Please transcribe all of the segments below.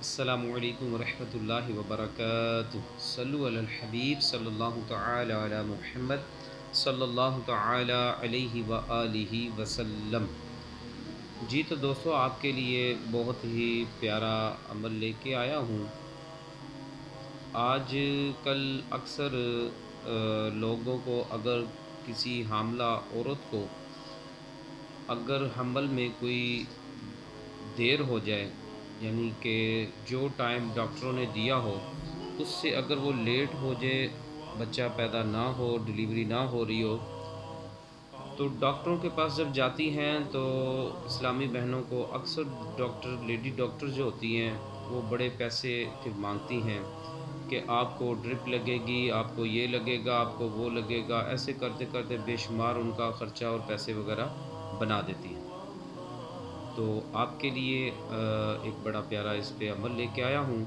السلام علیکم ورحمۃ اللہ وبرکاتہ۔ صلو علی الحبیب صلی اللہ تعالی علی محمد صلی اللہ تعالی علیہ وآلہ وسلم۔ جی تو دوستو، آپ کے لیے بہت ہی پیارا عمل لے کے آیا ہوں۔ آج کل اکثر لوگوں کو اگر کسی حاملہ عورت کو اگر حمل میں کوئی دیر ہو جائے، یعنی کہ جو ٹائم ڈاکٹروں نے دیا ہو اس سے اگر وہ لیٹ ہو جائے، بچہ پیدا نہ ہو، ڈلیوری نہ ہو رہی ہو، تو ڈاکٹروں کے پاس جب جاتی ہیں تو اسلامی بہنوں کو اکثر ڈاکٹر، لیڈی ڈاکٹر جو ہوتی ہیں وہ بڑے پیسے پھر مانگتی ہیں کہ آپ کو ڈرپ لگے گی، آپ کو یہ لگے گا، آپ کو وہ لگے گا، ایسے کرتے کرتے بے شمار ان کا خرچہ اور پیسے وغیرہ بنا دیتی ہیں۔ تو آپ کے لیے ایک بڑا پیارا اس پہ عمل لے کے آیا ہوں۔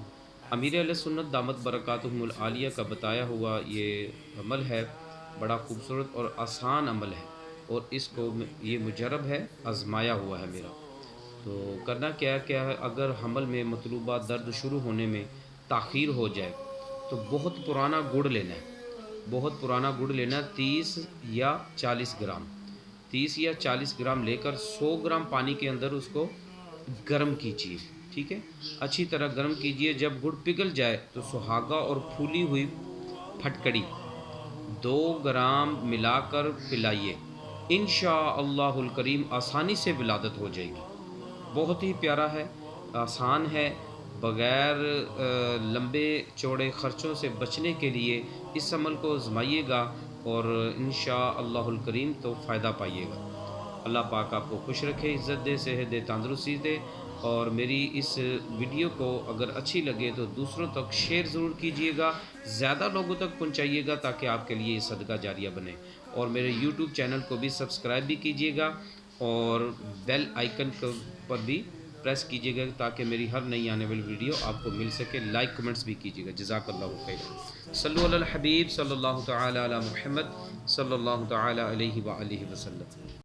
امیر اہل سنت دامت برکاتہم العالیہ کا بتایا ہوا یہ عمل ہے، بڑا خوبصورت اور آسان عمل ہے، اور اس کو یہ مجرب ہے، آزمایا ہوا ہے میرا۔ تو کرنا کیا ہے، اگر حمل میں مطلوبہ درد شروع ہونے میں تاخیر ہو جائے تو بہت پرانا گڑ لینا ہے، بہت پرانا گڑ لینا ہے، 30 یا 40 گرام، 30 یا 40 گرام لے کر 100 گرام پانی کے اندر اس کو گرم کیجیے، ٹھیک ہے، اچھی طرح گرم کیجیے۔ جب گڑ پگھل جائے تو سہاگا اور پھولی ہوئی پھٹکڑی 2 گرام ملا کر پلائیے، انشاءاللہ الکریم آسانی سے ولادت ہو جائے گی۔ بہت ہی پیارا ہے، آسان ہے، بغیر لمبے چوڑے خرچوں سے بچنے کے لیے اس عمل کو آزمائیے گا، اور انشاءاللہ الکریم تو فائدہ پائیے گا۔ اللہ پاک آپ کو خوش رکھے، عزت دے، صحت دے، تندرستی دے، اور میری اس ویڈیو کو اگر اچھی لگے تو دوسروں تک شیئر ضرور کیجیے گا، زیادہ لوگوں تک پہنچائیے گا تاکہ آپ کے لیے یہ صدقہ جاریہ بنے، اور میرے یوٹیوب چینل کو بھی سبسکرائب بھی کیجیے گا، اور بیل آئیکن پر بھی پریس کیجیے گا تاکہ میری ہر نئی آنے والی ویڈیو آپ کو مل سکے۔ لائک کمنٹس بھی کیجیے گا۔ جزاک اللہ خیر۔ صلو علی الحبیب صلی اللہ تعالی علی محمد صلی اللہ تعالی علیہ وآلہ وسلم۔